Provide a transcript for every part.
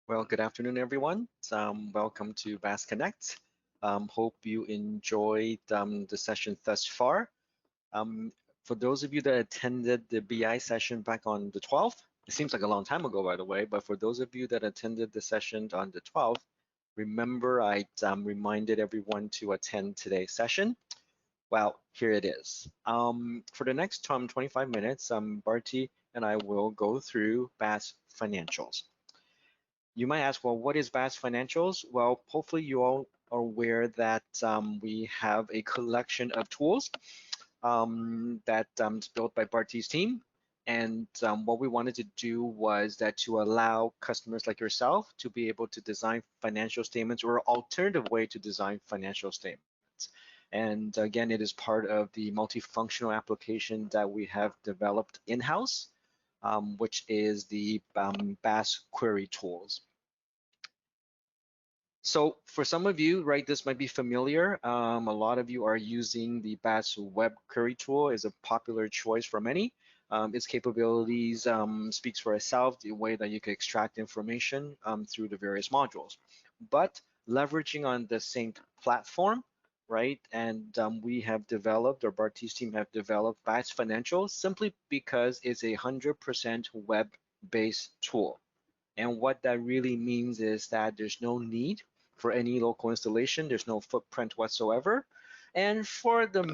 Well, good afternoon, everyone. Welcome to BAASS Connect. Hope you enjoyed the session thus far. Um, for those of you that attended the BI session back on the 12th, it seems like a long time ago, by the way, but for those of you that attended the session on the 12th, remember I reminded everyone to attend today's session. Well, here it is. For the next 25 minutes, Barty and I will go through BAASS financials. You might ask, well, what is BAASS Financials? Well, hopefully you all are aware that we have a collection of tools that is built by Barty's team. And what we wanted to do was that to allow customers like yourself to be able to design financial statements or alternative way to design financial statements. And again, it is part of the multifunctional application that we have developed in-house, which is the BAASS query tools. So for some of you, right, this might be familiar. A lot of you are using the BAASS web query tool is a popular choice for many. Its capabilities speaks for itself, the way that you can extract information through the various modules. But leveraging on the same platform, right, and we have developed, or Barty's team have developed BAASS Financial simply because it's a 100% web-based tool. And what that really means is that there's no need for any local installation. There's no footprint whatsoever. And for the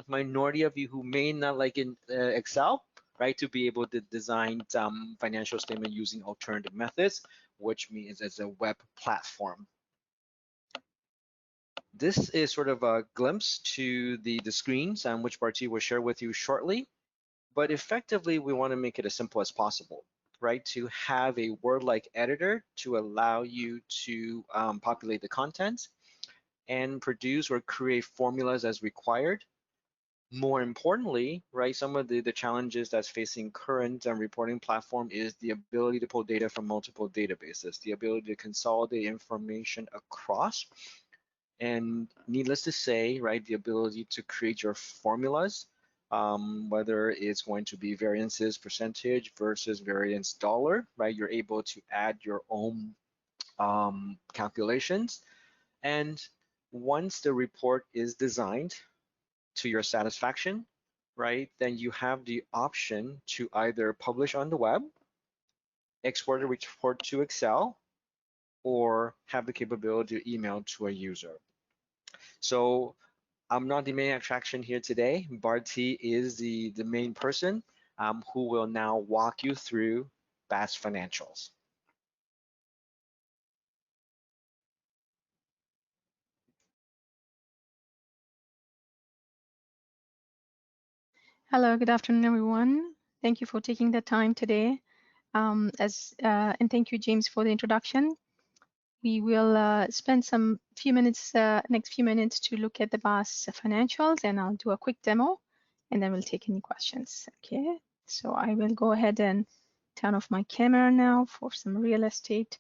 minority of you who may not like in Excel, right, to be able to design financial statement using alternative methods, which means as a web platform. This is sort of a glimpse to the screens which Barty will share with you shortly. But effectively, we want to make it as simple as possible, right? To have a word-like editor to allow you to populate the contents and produce or create formulas as required. More importantly, right, some of the challenges that's facing current reporting platform is the ability to pull data from multiple databases, the ability to consolidate information across, and needless to say, right, the ability to create your formulas, whether it's going to be variances percentage versus variance dollar, right? You're able to add your own calculations. And once the report is designed to your satisfaction, right, then you have the option to either publish on the web, export the report to Excel, or have the capability to email to a user. So I'm not the main attraction here today. Barty is the main person who will now walk you through BAASS Financials. Hello, good afternoon, everyone. Thank you for taking the time today. And thank you, James, for the introduction. We will spend some next few minutes to look at the BAASS financials, and I'll do a quick demo, and then we'll take any questions. Okay, so I will go ahead and turn off my camera now for some real estate.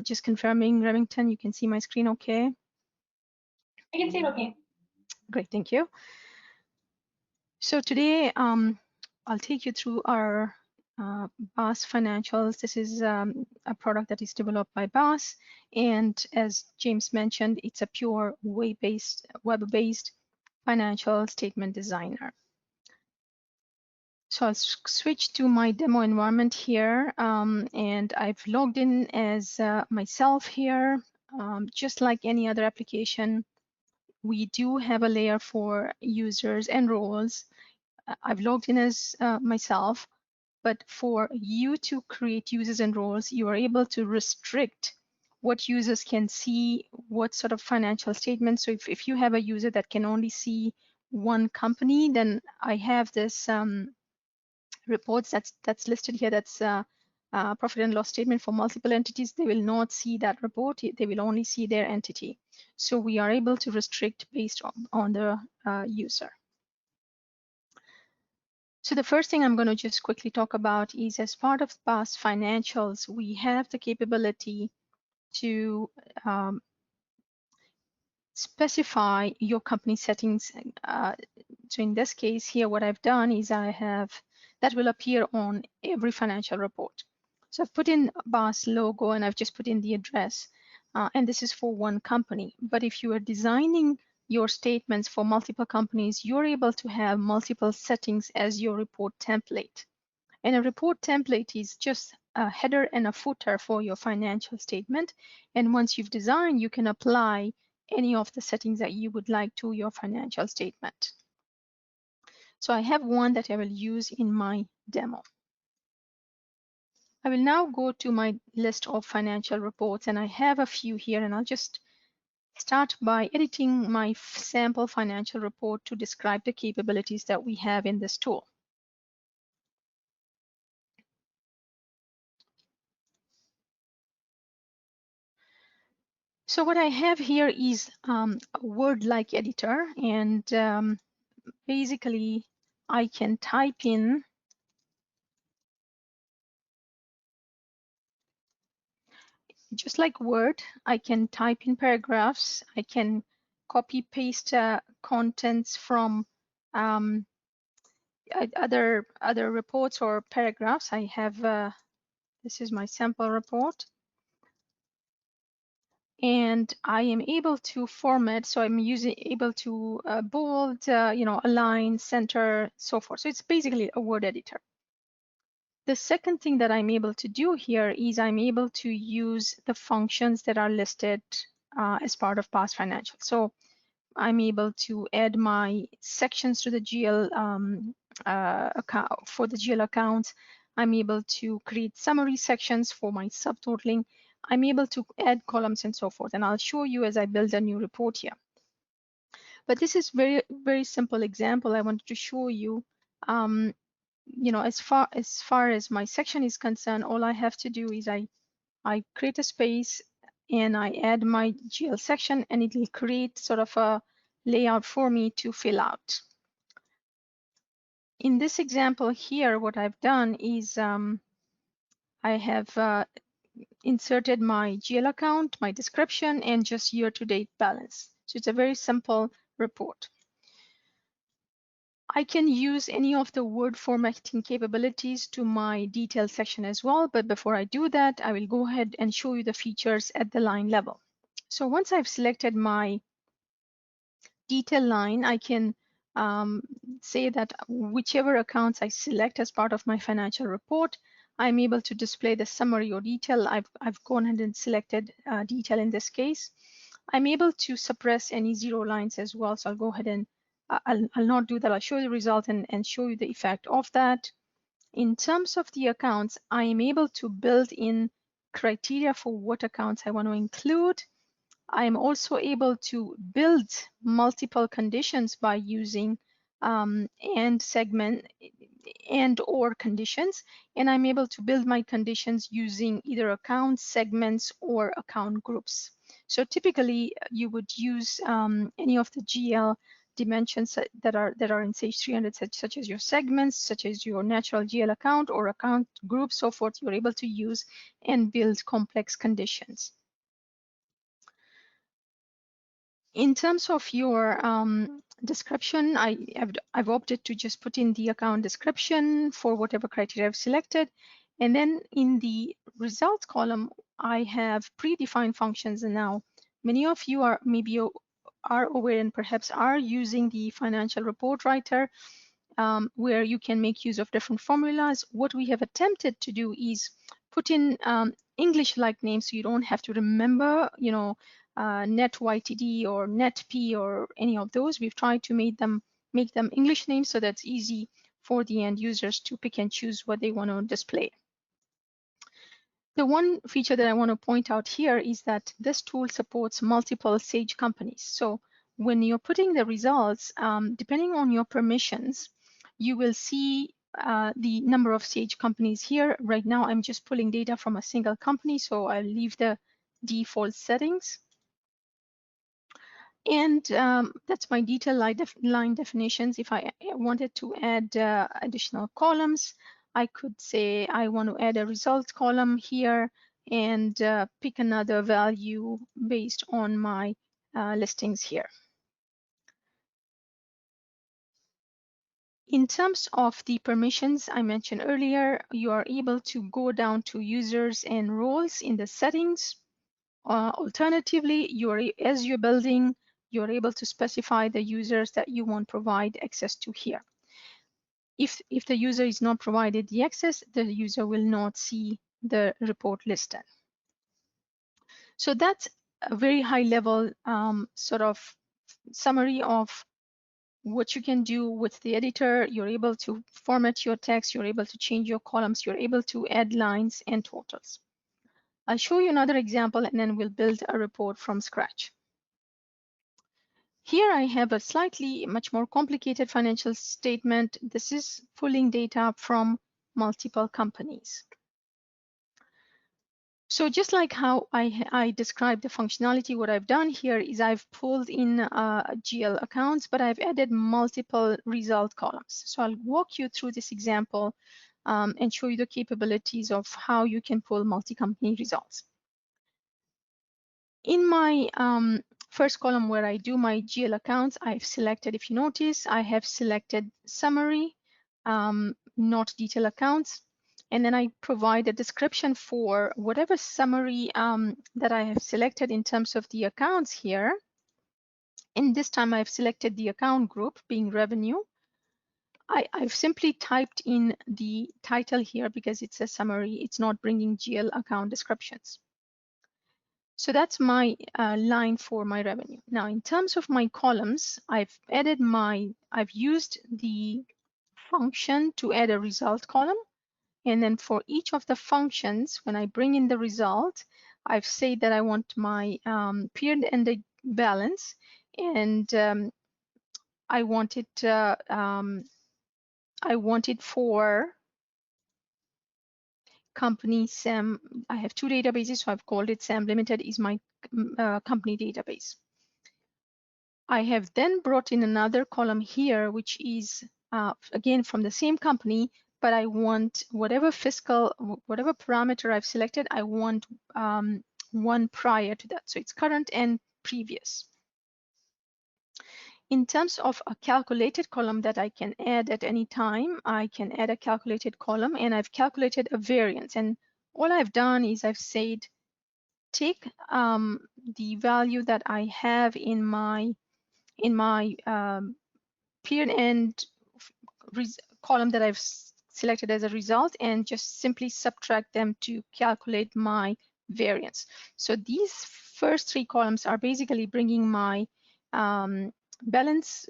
Just confirming, Remington, you can see my screen okay? I can see it okay. Great, thank you. So today, I'll take you through our BAASS financials. This is a product that is developed by BAASS, and as James mentioned, it's a pure web-based financial statement designer. So I'll switch to my demo environment here, and I've logged in as myself here. Just like any other application, we do have a layer for users and roles. I've logged in as myself, but for you to create users and roles, you are able to restrict what users can see, what sort of financial statements. So if you have a user that can only see one company, then I have this reports that's listed here. That's profit and loss statement for multiple entities. They will not see that report. They will only see their entity. So we are able to restrict based on the user. So the first thing I'm going to just quickly talk about is, as part of BAASS financials, we have the capability to specify your company settings. So in this case here, what I've done is that will appear on every financial report. So I've put in BAASS logo and I've just put in the address. And this is for one company. But if you are designing your statements for multiple companies, you're able to have multiple settings as your report template. And a report template is just a header and a footer for your financial statement. And once you've designed, you can apply any of the settings that you would like to your financial statement. So I have one that I will use in my demo. I will now go to my list of financial reports, and I have a few here, and I'll just start by editing my sample financial report to describe the capabilities that we have in this tool. So what I have here is a Word-like editor, and basically I can type in, just like Word, I can type in paragraphs, I can copy paste contents from other reports or paragraphs. I have, this is my sample report. And I am able to format, so I'm able to bold, align, center, so forth. So it's basically a word editor. The second thing that I'm able to do here is I'm able to use the functions that are listed as part of BAASS Financial. So I'm able to add my sections to the GL account for the GL accounts. I'm able to create summary sections for my subtotaling. I'm able to add columns and so forth. And I'll show you as I build a new report here. But this is very simple example. I wanted to show you, as far as my section is concerned, all I have to do is I create a space and I add my GL section, and it will create sort of a layout for me to fill out. In this example here, what I've done is I have inserted my GL account, my description, and just year-to-date balance. So it's a very simple report. I can use any of the word formatting capabilities to my detail section as well, but before I do that, I will go ahead and show you the features at the line level. So once I've selected my detail line, I can say that whichever accounts I select as part of my financial report, I'm able to display the summary or detail. I've gone ahead and selected detail in this case. I'm able to suppress any zero lines as well. So I'll go ahead and I'll not do that. I'll show you the result and show you the effect of that. In terms of the accounts, I am able to build in criteria for what accounts I want to include. I'm also able to build multiple conditions by using and segment and or conditions, and I'm able to build my conditions using either account segments or account groups. So typically you would use any of the GL dimensions that are in Sage 300, such as your segments, such as your natural GL account or account group, so forth. You're able to use and build complex conditions. In terms of your description, I've opted to just put in the account description for whatever criteria I've selected. And then in the results column, I have predefined functions. And now many of you are aware and perhaps are using the financial report writer, where you can make use of different formulas. What we have attempted to do is put in English-like names so you don't have to remember, net YTD or net P or any of those. We've tried to make them English names so that's easy for the end users to pick and choose what they want to display. The one feature that I want to point out here is that this tool supports multiple Sage companies. So when you're putting the results, depending on your permissions, you will see the number of Sage companies here. Right now, I'm just pulling data from a single company, so I'll leave the default settings. And that's my detail line definitions. If I wanted to add additional columns, I could say I want to add a result column here and pick another value based on my listings here. In terms of the permissions I mentioned earlier, you are able to go down to users and roles in the settings. Alternatively, as you're building, you're able to specify the users that you want to provide access to here. If the user is not provided the access, the user will not see the report listed. So that's a very high level sort of summary of what you can do with the editor. You're able to format your text, you're able to change your columns, you're able to add lines and totals. I'll show you another example and then we'll build a report from scratch. Here I have a slightly much more complicated financial statement. This is pulling data from multiple companies. So just like how I described the functionality, what I've done here is I've pulled in GL accounts, but I've added multiple result columns. So I'll walk you through this example and show you the capabilities of how you can pull multi-company results. In my first column where I do my GL accounts, I've selected, if you notice, I have selected summary, not detail accounts. And then I provide a description for whatever summary that I have selected in terms of the accounts here. And this time I've selected the account group being revenue. I've simply typed in the title here because it's a summary. It's not bringing GL account descriptions. So that's my line for my revenue. Now, in terms of my columns, I've used the function to add a result column. And then for each of the functions, when I bring in the result, I've said that I want my period ended balance, and I want it for company SAM. I have two databases, so I've called it SAM Limited is my company database. I have then brought in another column here, which is again from the same company, but I want whatever parameter I've selected, I want one prior to that. So it's current and previous. In terms of a calculated column that I can add at any time, I can add a calculated column, and I've calculated a variance. And all I've done is I've said, take the value that I have in my period end column that I've selected as a result and just simply subtract them to calculate my variance. So these first three columns are basically bringing my balance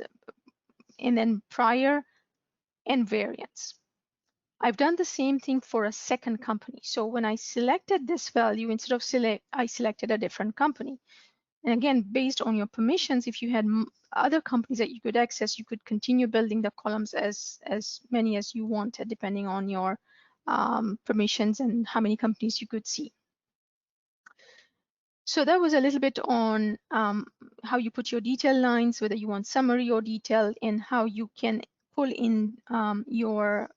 and then prior and variance. I've done the same thing for a second company. So when I selected this value, instead of I selected a different company. And again, based on your permissions, if you had other companies that you could access, you could continue building the columns as many as you wanted, depending on your permissions and how many companies you could see. So that was a little bit on how you put your detail lines, whether you want summary or detail, and how you can pull in your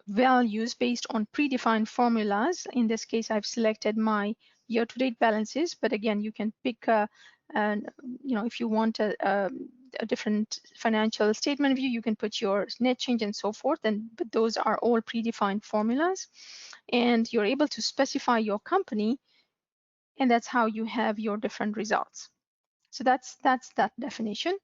values based on predefined formulas. In this case, I've selected my year-to-date balances, but again, you can pick if you want a different financial statement view, you can put your net change and so forth, but those are all predefined formulas. And you're able to specify your company, and that's how you have your different results. So that's that definition.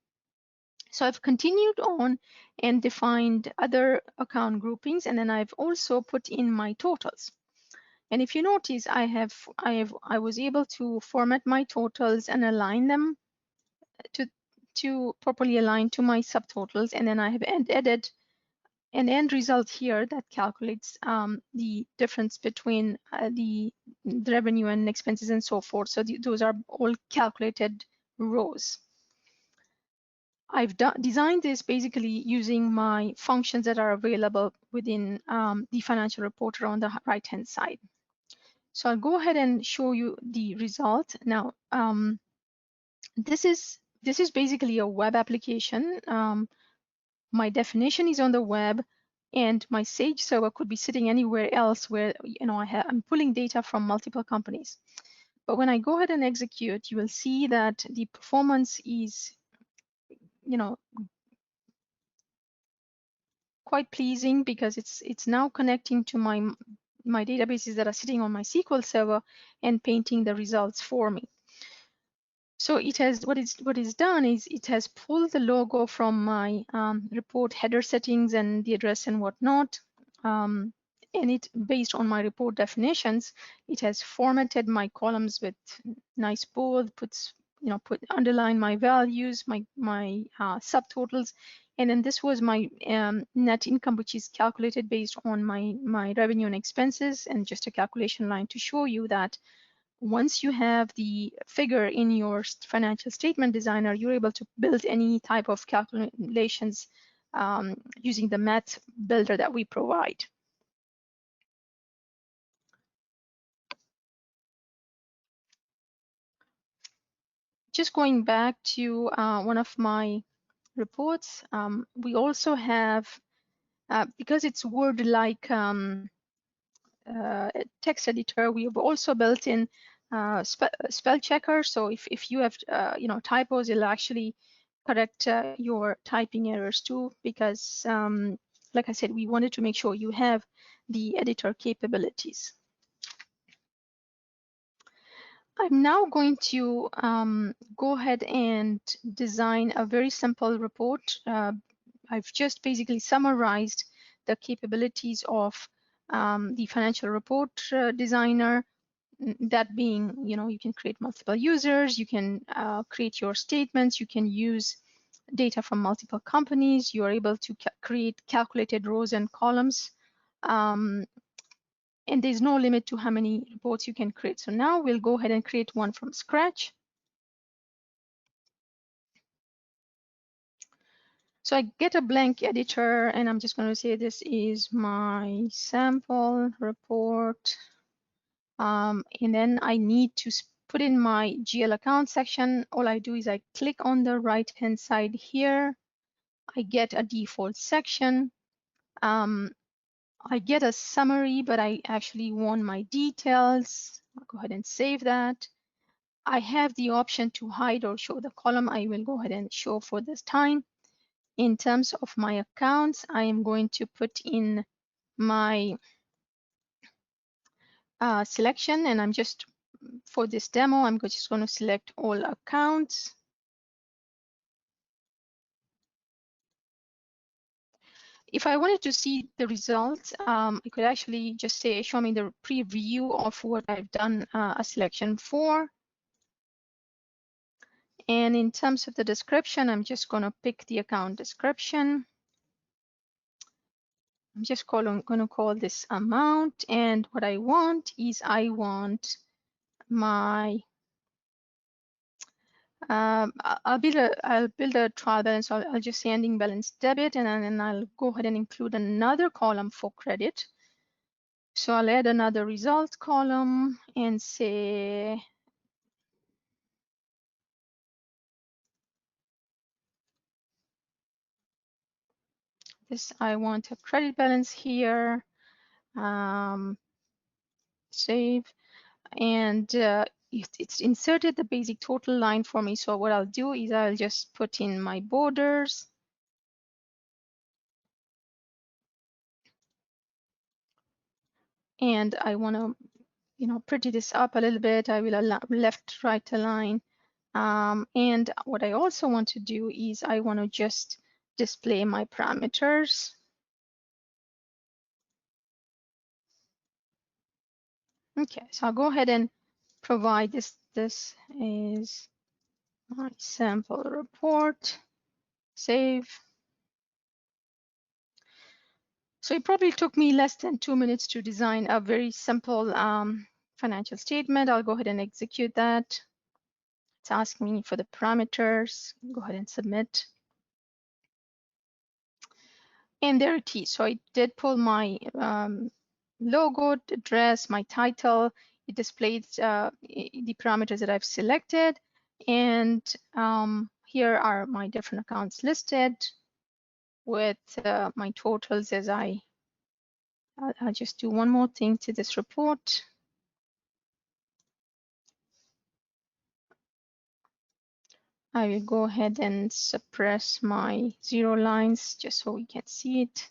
So I've continued on and defined other account groupings, and then I've also put in my totals. And if you notice, I was able to format my totals and align them to properly align to my subtotals, and then I have added an end result here that calculates the difference between the revenue and expenses and so forth. So those are all calculated rows. I've designed this basically using my functions that are available within the financial reporter on the right-hand side. So I'll go ahead and show you the result. Now, this is basically a web application. My definition is on the web, and my Sage server could be sitting anywhere else where I'm pulling data from multiple companies. But when I go ahead and execute, you will see that the performance is quite pleasing because it's now connecting to my databases that are sitting on my SQL server and painting the results for me. So it has what it's done is it has pulled the logo from my report header settings and the address and whatnot. And it, based on my report definitions, it has formatted my columns with nice bold, underline my values, my subtotals, and then this was my net income, which is calculated based on my revenue and expenses, and just a calculation line to show you that once you have the figure in your financial statement designer, you're able to build any type of calculations using the math builder that we provide. Just going back to one of my reports, we also have, because it's Word-like text editor, we have also built in spell checker. So if you have typos, it'll actually correct your typing errors too, because like I said, we wanted to make sure you have the editor capabilities. I'm now going to go ahead and design a very simple report. I've just basically summarized the capabilities of the financial report designer. That being, you can create multiple users, you can create your statements, you can use data from multiple companies, you are able to create calculated rows and columns. And there's no limit to how many reports you can create. So now we'll go ahead and create one from scratch. So I get a blank editor and I'm just going to say this is my sample report. And then I need to put in my GL account section. All I do is I click on the right hand side here. I get a default section. I get a summary, but I actually want my details. I'll go ahead and save that. I have the option to hide or show the column. I will go ahead and show for this time. In terms of my accounts, I am going to put in my selection, and I'm just, for this demo, I'm just going to select all accounts. If I wanted to see the results, I could actually just say, show me the preview of what I've done a selection for. And in terms of the description, I'm just going to pick the account description. I'm just going to call this amount. And what I want is I want my, I'll build a trial balance. I'll just say ending balance debit, and then I'll go ahead and include another column for credit. So I'll add another result column and say this, I want a credit balance here. Save, and it's inserted the basic total line for me. So what I'll do is I'll just put in my borders. And I want to, pretty this up a little bit. I will allow left, right align. And what I also want to do is I want to just display my parameters. Okay, so I'll go ahead and provide this. This is my sample report. Save. So it probably took me less than 2 minutes to design a very simple financial statement. I'll go ahead and execute that. It's asking me for the parameters. Go ahead and submit. And there it is. So I did pull my logo, address, my title. It displayed the parameters that I've selected. And here are my different accounts listed with my totals as I'll just do one more thing to this report. I will go ahead and suppress my 0 lines just so we can see it.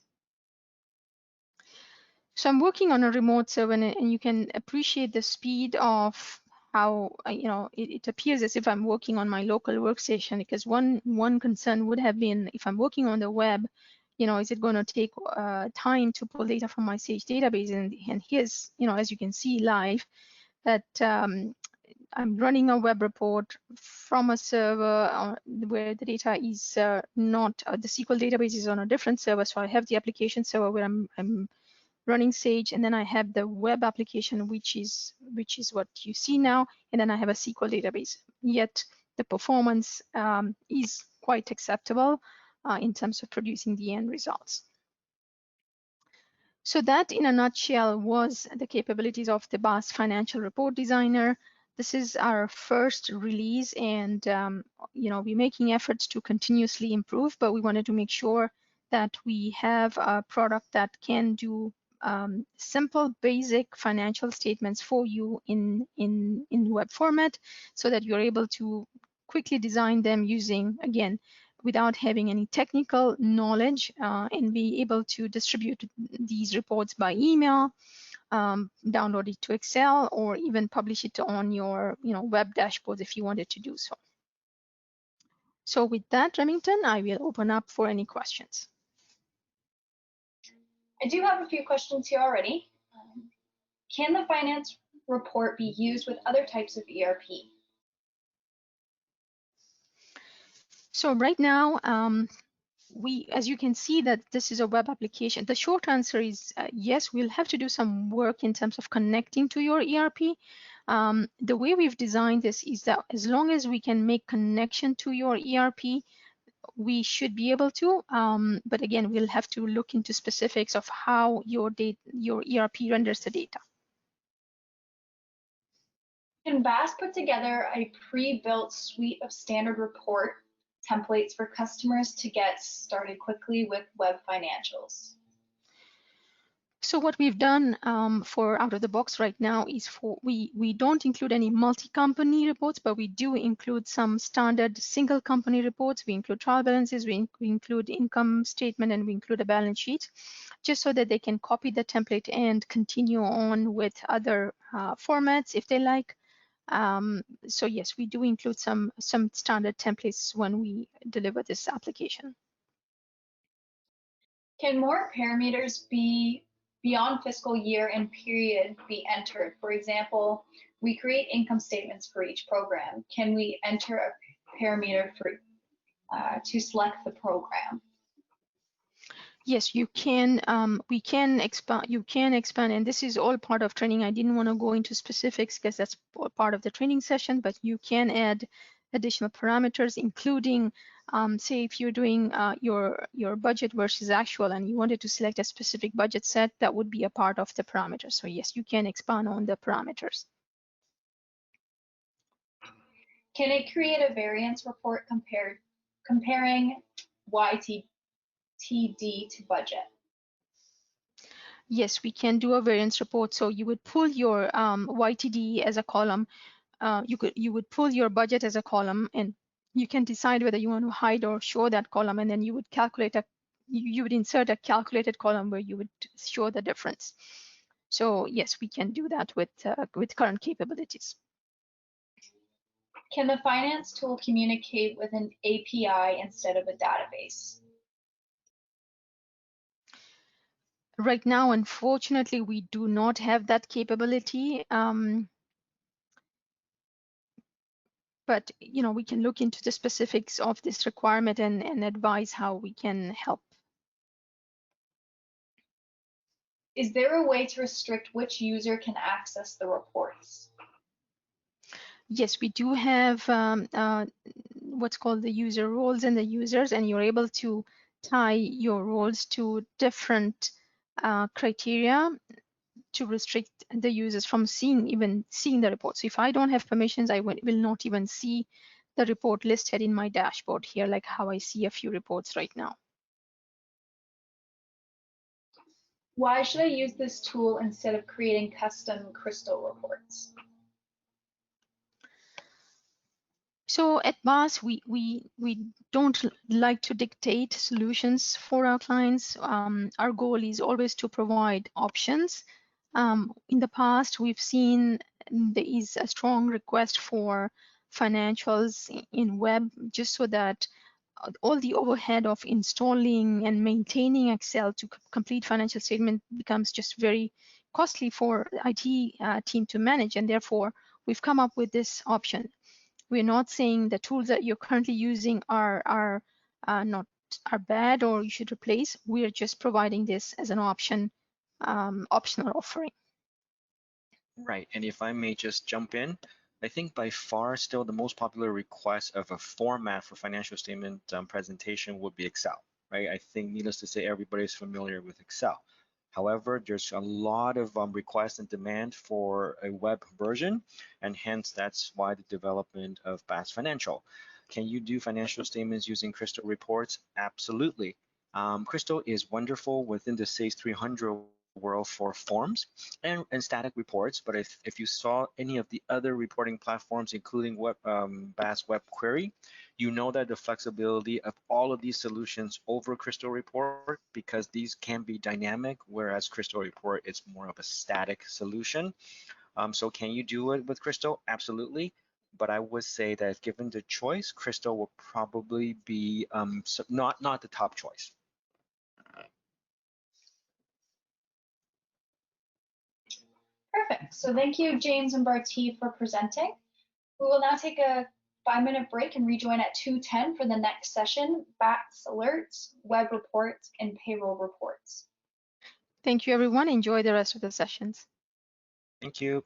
So I'm working on a remote server, and you can appreciate the speed of how it appears as if I'm working on my local workstation, because one concern would have been, if I'm working on the web, is it going to take time to pull data from my Sage database? And here's, as you can see live, that I'm running a web report from a server where the data is not, the SQL database is on a different server. So I have the application server where I'm running Sage, and then I have the web application, which is what you see now, and then I have a SQL database. Yet the performance is quite acceptable in terms of producing the end results. So that, in a nutshell, was the capabilities of the BAASS Financial Report Designer. This is our first release, and we're making efforts to continuously improve, but we wanted to make sure that we have a product that can do simple, basic financial statements for you in web format, so that you're able to quickly design them using, again, without having any technical knowledge, and be able to distribute these reports by email, download it to Excel, or even publish it on your web dashboards if you wanted to do so. So with that, Remington, I will open up for any questions. I do have a few questions here already. Can the finance report be used with other types of ERP? So right now, as you can see, that this is a web application. The short answer is yes, we'll have to do some work in terms of connecting to your ERP. The way we've designed this is that as long as we can make connection to your ERP, we should be able to. But again, we'll have to look into specifics of how your ERP renders the data. Can BAASS put together a pre-built suite of standard report templates for customers to get started quickly with web financials? So what we've done for out of the box right now is we don't include any multi-company reports, but we do include some standard single company reports. We include trial balances, we include income statement, and we include a balance sheet, just so that they can copy the template and continue on with other formats if they like. So yes, we do include some standard templates when we deliver this application. Can more parameters be beyond fiscal year and period be entered? For example, we create income statements for each program. Can we enter a parameter for to select the program? Yes, you can. We can expand. You can expand, and this is all part of training. I didn't want to go into specifics because that's part of the training session. But you can add additional parameters, including, say, if you're doing your budget versus actual, and you wanted to select a specific budget set, that would be a part of the parameters. So yes, you can expand on the parameters. Can it create a variance report comparing YTD to budget? Yes, we can do a variance report. So you would pull your YTD as a column. You would pull your budget as a column, and you can decide whether you want to hide or show that column, and then you would calculate you would insert a calculated column where you would show the difference. So yes, we can do that with current capabilities. Can the finance tool communicate with an API instead of a database? Right now, unfortunately, we do not have that capability. But we can look into the specifics of this requirement and advise how we can help. Is there a way to restrict which user can access the reports? Yes, we do have what's called the user roles and the users, and you're able to tie your roles to different criteria to restrict the users from even seeing the report. So if I don't have permissions, I will not even see the report listed in my dashboard here, like how I see a few reports right now. Why should I use this tool instead of creating custom Crystal reports? So at BAASS, we don't like to dictate solutions for our clients. Our goal is always to provide options. In the past, we've seen there is a strong request for financials in web, just so that all the overhead of installing and maintaining Excel to complete financial statement becomes just very costly for the IT team to manage, and therefore we've come up with this option. We're not saying the tools that you're currently using not are bad or you should replace. We're just providing this as an option, optional offering. Right, and if I may just jump in, I think by far still the most popular request of a format for financial statement presentation would be Excel, right? I think needless to say, everybody's familiar with Excel. However, there's a lot of requests and demand for a web version, and hence that's why the development of BAASS Financial. Can you do financial statements using Crystal reports? Absolutely. Crystal is wonderful within the SACE 300 world for forms and static reports, but if you saw any of the other reporting platforms, including BAASS Web Query, you know that the flexibility of all of these solutions over Crystal Report, because these can be dynamic, whereas Crystal Report is more of a static solution. So can you do it with Crystal? Absolutely. But I would say that given the choice, Crystal will probably be not the top choice. Perfect. So thank you, James and Barty, for presenting. We will now take a 5-minute break and rejoin at 2:10 for the next session, BAASS alerts, web reports, and payroll reports. Thank you, everyone. Enjoy the rest of the sessions. Thank you.